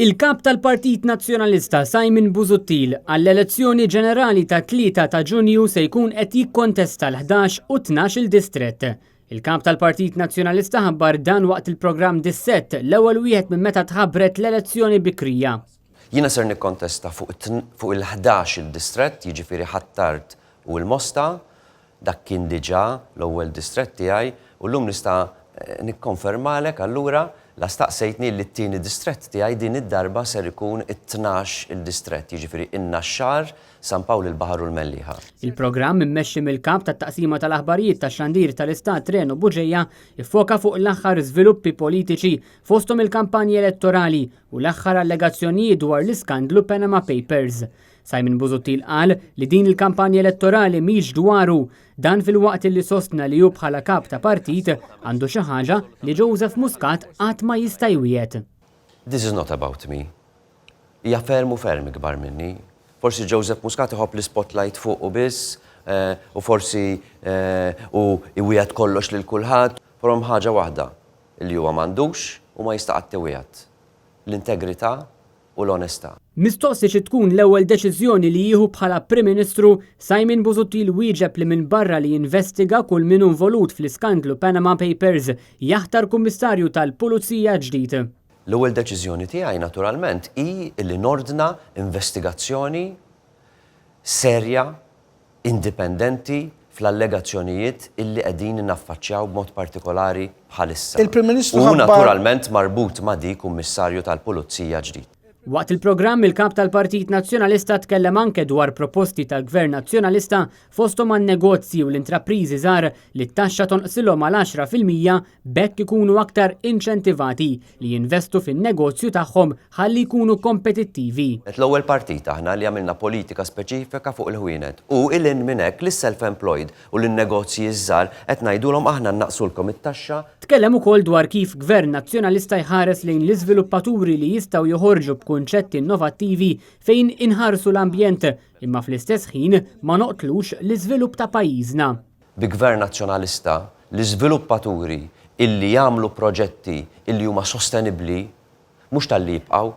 Il-kap tal-Partit Nazzjonalista Simon Busuttil għall-elezzjoni ġenerali ta' 3 ta' Ġunju se jkun qed jikkontesta l-11 u 12 il-distrett. Il-kap tal-Partit Nazzjonalista ħabbar dan waqt il-programm Dissett l-ewwel wieħed minn meta tħabbret l-elezzjoni bikrija. Jiena ser nikkontesta fuq il-11 il-distrett, jiġifieri Ħattart u l-Mosta, dak kien diġà l-ewwel distrett tiegħi u llum nista' nikkonfermalek allura la staqsejtni li t-tieni distrett tiegħi din id-darba ser ikun it-12 il-distrett, jiġifieri in-Naxxar, San Pawl il-Baħar u l-Mellieħa. Il-programm immexxi mill-kap tat-taqsima tal-aħbarijiet tax-xandir tal-Istat Ren u Buġejja iffoka fuq l-aħħar żviluppi politiċi fosthom il-kampanji elettorali u l-aħħar allegazzjonijiet dwar l-iskandlu Panama Papers. Simon Busuttil qal li din il-kampanja elettorali mhix dwaru dan fil-waqt li sostna li hu bħala kap ta' partit għandu xi ħaġa li Joseph Muscat qatt ma jista' jwiegħed. This is not about me. Hija ferm u ferm ikbar minni. Forsi Joseph Muscat iħobb l-spotlight fuq u biss u forsi iwiegħed kollox lil kulħadd, forom ħaġa waħda li huwa m'għandux u ma jista' qatt iwiegħed. L-integrità u l-onestà. Mistoqsi xi tkun l-ewwel deċiżjoni li jieħu bħala Prim Ministru, Simon Busuttil wieġeb li minn barra li jinvestiga kull min involut fl-iskandlu Panama Papers jaħtar kummissarju tal-Pulizija ġdid. L-ewwel deċiżjoni tiegħi naturalment hi li nordna investigazzjoni serja, indipendenti fl-allegazzjonijiet illi qegħdin naffaċċjaw b'mod partikolari bħalissa. Il-Prim Ministru u naturalment marbut ma' dik kummissarju tal-Pulizija ġdid. Waqt il-programm il-kap tal-Partit Nazzjonalista tkellem anke dwar proposti tal-Gvern Nazzjonalista fosthom għan-negozji u l-intrapriżi żgħar li t-taxxa tonqsilhom għal 10% bekk ikunu aktar inċentivati li jinvestu fin-negozju tagħhom ħalli jkunu kompetittivi. L-ewwel partit aħna li għamilna politika speċifika fuq il-ħwienet u il-in minn hekk lis-self-employed u lin-negozji żgħar qed ngħidulhom aħna naqsulkom it-taxxa. Tkellem ukoll dwar kif Gvern Nazzjonalista jħares lejn l-iżviluppaturi li jistgħu joħorġu b'kunċetti innovattivi fejn inħarsu l-ambjent imma fl-istess ħin ma noqtlux l-iżvilupp ta' pajjiżna. Bi Gvern Nazzjonalista l-iżviluppaturi illi jagħmlu proġetti illi huma sostenibbli mhux tal-li jibqgħu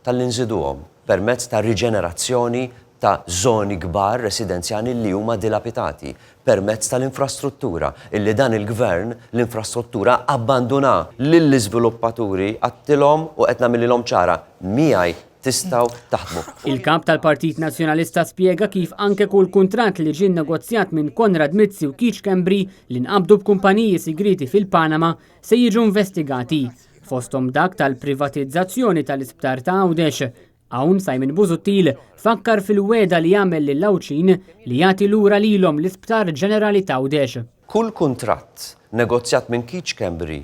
tal-li nżiduhom permezz ta' riġenerazzjoni ta' żoni kbar residenzjali li huma dilapitati permezz tal-infrastruttura illi dan il-gvern l-infrastruttura abbanduna lill-iżviluppaturi għattilhom u qed nagħmilhom ċara miegħi tistgħu taħdmu. Il-kap tal-Partit Nazzjonalista spjega kif anke kull kuntratt li ġie negozjat minn Konrad Mizzi u Keith Kembri li nqabdu b'kumpaniji sigriti fil-Panama se jiġu investigati. Fosthom dak tal-privatizzazzjoni tal-Isptar ta' Għawdex. Hawn Simon Busuttil fakkar fil-weda li jagħmel lil-Lawċin li jagħti lura lilhom l-Isptar Ġenerali ta' Għawdex. Kull kuntratt negozjat minn Keith Kembri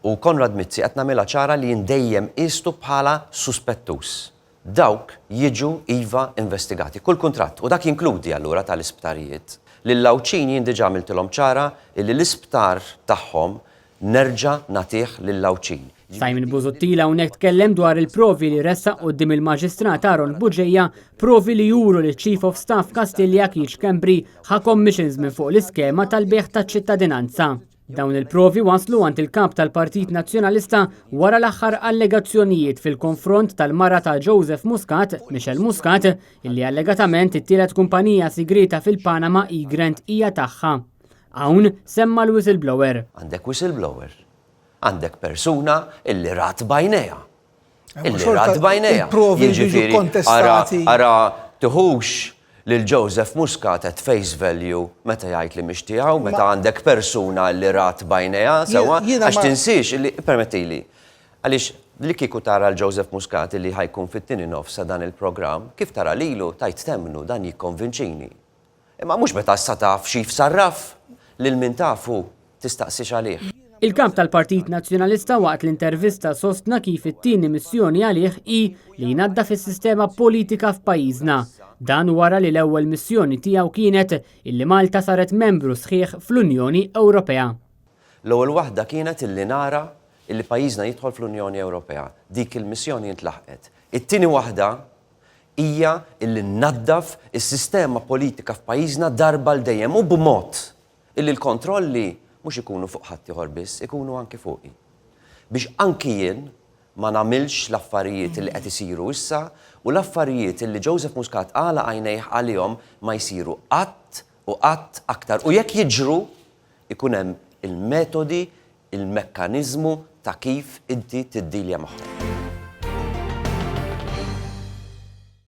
u Konrad Mizzi qed nagħmilha ċara li ndejjem qistu bħala suspettus. Dawk jiġu iva investigati. Kull kuntratt u dak jinkludi allura tal-isptarijiet. Lil-Lawċin jien diġà għamiltilhom ċara li l-isptar tagħhom nerġa' nagħtih lil-Lawċin. Simon Busuttil hawnhekk tkellem dwar il-provi li ressaq quddiem il-Maġistrat Aaron Buġejja, provi li juru li Chief of Staff Kastilja Keith Kembri ħa commissions minn fuq l-iskema tal-beħ taċ-ċittadinanza. Dawn il-provi waslu għand il-kap tal-Partit Nazzjonalista wara l-aħħar allegazzjonijiet fil-konfront tal-mara ta' Joseph Muscat, Michelle Muscat, illi allegatament it-tielet kumpanija sigrita fil-Panama Grant hija tagħha. Hawn semma l-whistleblower. Għandek whistleblower. Għandek persuna illi rat bajneja. Illi rat bajneja. Jiġifieri ara tuħux lil Joseph Muscat at face value meta jgħid li mhix tiegħu, meta għandek persuna li rat bajneja sewwa għax tinsix li permettili. Għaliex li kieku tara l-Joseph Muscat li ħajkun fit-tieni nofs dan il-programm, kif tara lilu tajt temnu dan jikkonvinċini. Imma mhux meta issa taf xi sarraf lil min tafu tistaqsix għalih. Il-kap tal-Partit Nazzjonalista waqt l-intervista sostna kif it-tieni missjoni għalih hi li jnadda fis-sistema politika f'pajjiżna. Dan wara li l-ewwel missjoni tiegħu kienet illi Malta saret membru sħiħ fl-Unjoni Ewropea. L-ewwel waħda kienet illi nara illi pajjiżna jidħol fl-Unjoni Ewropea. Dik il-missjoni intlaħqet. It-tieni waħda hija illi nnaddaf is-sistema politika f'pajjiżna darba l dejjem u b'mod illi l-kontrolli mhux ikunu fuq ħadd ieħor biss, ikunu anke fuqi. Biex anki jien ma namilx l-affarijiet li qed isiru issa u l-affarijiet li Joseph Muscat għala għajnejh għalihom ma jsiru qatt u qatt aktar. U jekk jiġru ikun hemm il-metodi, il-mekkaniżmu ta' kif inti tiddilja magħhom.